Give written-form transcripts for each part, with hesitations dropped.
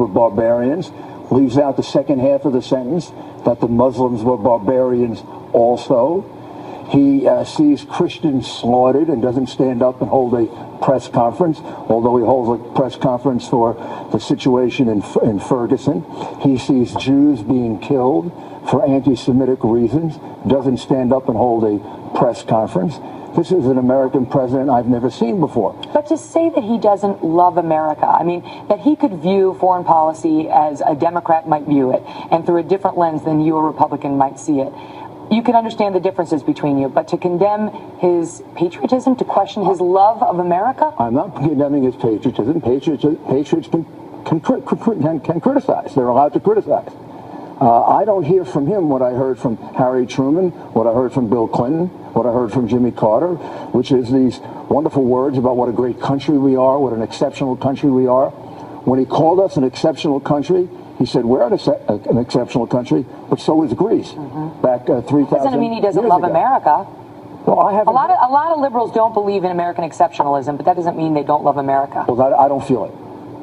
were barbarians, leaves out the second half of the sentence, that the Muslims were barbarians also. He sees Christians slaughtered and doesn't stand up and hold a press conference, although he holds a press conference for the situation in Ferguson. He sees Jews being killed for anti-Semitic reasons, doesn't stand up and hold a press conference. This is an American president I've never seen before. But to say that he doesn't love America, I mean, that he could view foreign policy as a Democrat might view it, and through a different lens than you, a Republican, might see it. You can understand the differences between you, but to condemn his patriotism, to question his love of America? I'm not condemning his patriotism. Patriots can criticize. They're allowed to criticize. I don't hear from him what I heard from Harry Truman, what I heard from Bill Clinton, what I heard from Jimmy Carter, which is these wonderful words about what a great country we are, what an exceptional country we are. When he called us an exceptional country, he said, we're an exceptional country, but so is Greece back 3,000 years ago. Doesn't mean he doesn't love America. Well, I haven't. A lot of liberals don't believe in American exceptionalism, but that doesn't mean they don't love America. Well, I don't feel it.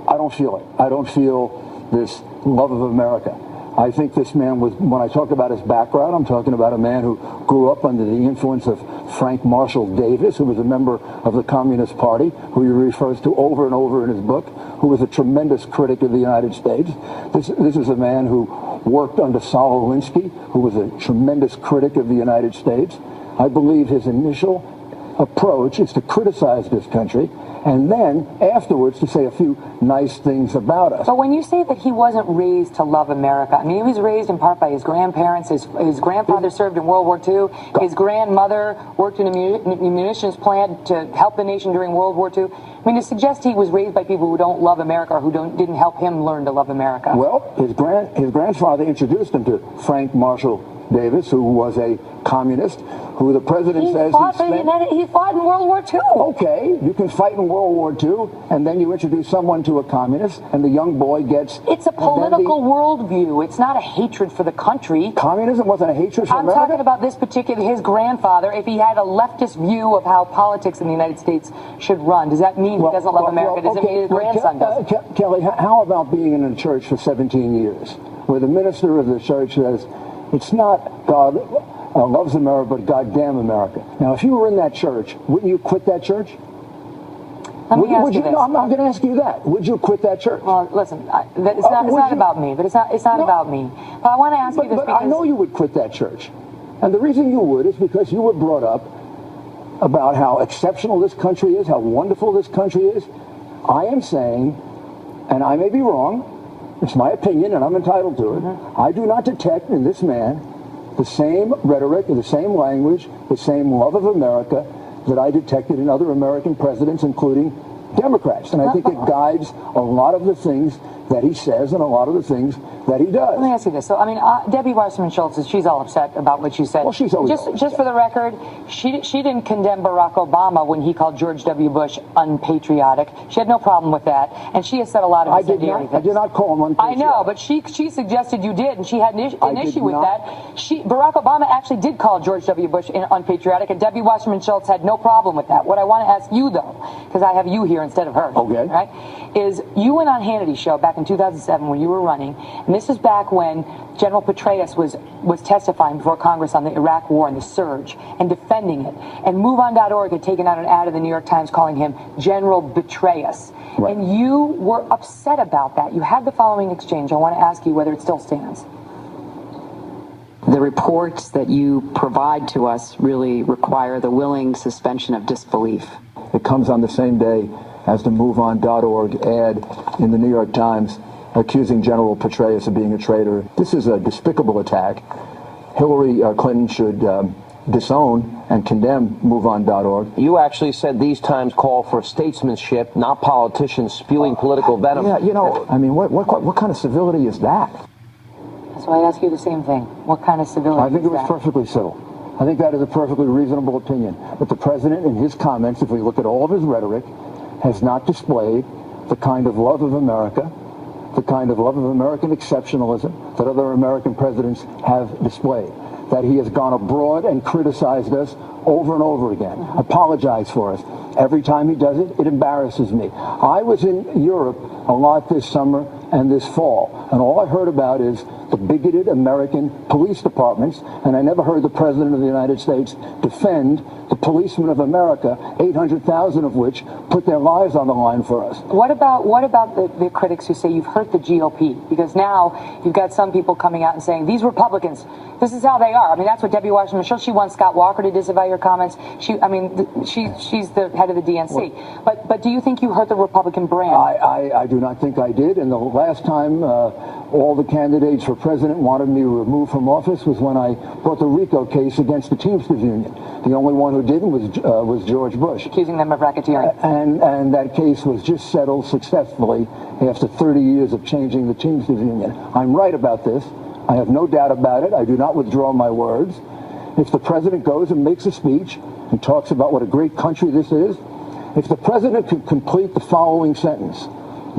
I don't feel it. I don't feel this love of America. I think this man was, when I talk about his background, I'm talking about a man who grew up under the influence of Frank Marshall Davis, who was a member of the Communist Party, who he refers to over and over in his book, who was a tremendous critic of the United States. This is a man who worked under Saul Alinsky, who was a tremendous critic of the United States. I believe his initial approach is to criticize this country, and then afterwards to say a few nice things about us. But when you say that he wasn't raised to love America, I mean, he was raised in part by his grandparents. His grandfather served in World War II. His grandmother worked in a munitions plant to help the nation during World War II. I mean, to suggest he was raised by people who don't love America or who didn't help him learn to love America. Well, his grandfather introduced him to Frank Marshall Davis, who was a communist, who the president says he fought in World War II. Okay, you can fight in World War II, and then you introduce someone to a communist, and the young boy gets... It's a political worldview. It's not a hatred for the country. Communism wasn't a hatred for America? I'm talking about this particular, his grandfather, if he had a leftist view of how politics in the United States should run, does that mean he doesn't love America? Does it mean his grandson does? Kelly, how about being in a church for 17 years, where the minister of the church says, it's not God loves America, but goddamn America. Now, if you were in that church, wouldn't you quit that church? Let me ask you this. I'm not going to ask you that. Would you quit that church? Well, listen, it's not about me, but it's not about me. But I want to ask you this but because... I know you would quit that church. And the reason you would is because you were brought up about how exceptional this country is, how wonderful this country is. I am saying, and I may be wrong, it's my opinion, and I'm entitled to it. I do not detect in this man the same rhetoric, the same language, the same love of America that I detected in other American presidents, including Democrats. And I think it guides a lot of the things that he says and a lot of the things that he does. Let me ask you this. So, I mean, Debbie Wasserman Schultz, she's all upset about what you said. Well, she's always just for the record, she didn't condemn Barack Obama when he called George W. Bush unpatriotic. She had no problem with that, and she has said a lot of incendiary things. I did not call him unpatriotic. I know, but she suggested you did, and she had an issue with that. Barack Obama actually did call George W. Bush unpatriotic, and Debbie Wasserman Schultz had no problem with that. What I want to ask you, though, because I have you here instead of her, okay, right, is you went on Hannity's show back in 2007 when you were running, and this is back when General Petraeus was testifying before Congress on the Iraq War and the surge and defending it. And MoveOn.org had taken out an ad in the New York Times calling him General Betrayus. Right. And you were upset about that. You had the following exchange. I want to ask you whether it still stands. The reports that you provide to us really require the willing suspension of disbelief. It comes on the same day as the MoveOn.org ad in the New York Times accusing General Petraeus of being a traitor. This is a despicable attack. Hillary Clinton should disown and condemn MoveOn.org. You actually said these times call for statesmanship, not politicians spewing political venom. Yeah, you know, I mean, what kind of civility is that? So I ask you the same thing. What kind of civility I think it was perfectly civil. I think that is a perfectly reasonable opinion. But the president, in his comments, if we look at all of his rhetoric, has not displayed the kind of love of America, the kind of love of American exceptionalism that other American presidents have displayed. That he has gone abroad and criticized us over and over again, apologize for us. Every time he does it, it embarrasses me. I was in Europe a lot this summer and this fall, and all I heard about is the bigoted American police departments, and I never heard the President of the United States defend the policemen of America, 800,000 of which put their lives on the line for us. What about the critics who say you've hurt the GOP? Because now you've got some people coming out and saying, these Republicans, this is how they are. I mean, that's what Debbie Washington Michelle, she wants Scott Walker to disavow your comments. She's the head of the DNC. But do you think you hurt the Republican brand? I do not think I did. And the last time all the candidates for president wanted me removed from office was when I brought the RICO case against the Teamsters Union. The only one who didn't was George Bush. Accusing them of racketeering. And that case was just settled successfully after 30 years of changing the Teamsters Union. I'm right about this. I have no doubt about it. I do not withdraw my words. If the president goes and makes a speech and talks about what a great country this is, if the president could complete the following sentence: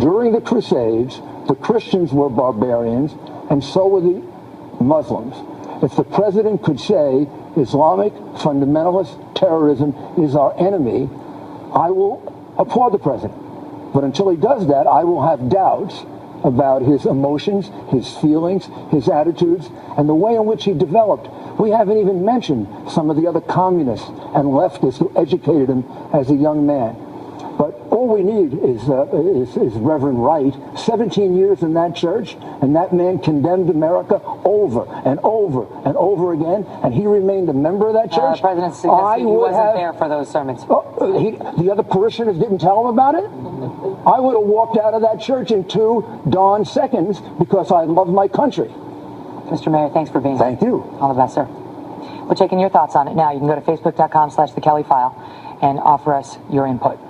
during the Crusades, the Christians were barbarians, and so were the Muslims. If the president could say Islamic fundamentalist terrorism is our enemy, I will applaud the president. But until he does that, I will have doubts about his emotions, his feelings, his attitudes, and the way in which he developed. We haven't even mentioned some of the other communists and leftists who educated him as a young man. But all we need is Reverend Wright, 17 years in that church, and that man condemned America over and over and over again, and he remained a member of that church. The president suggested he wasn't there for those sermons. The other parishioners didn't tell him about it? I would have walked out of that church in 2 darn seconds because I love my country. Mr. Mayor, thanks for being here. Thank you. All the best, sir. We're taking your thoughts on it now. You can go to facebook.com/The Kelly File and offer us your input.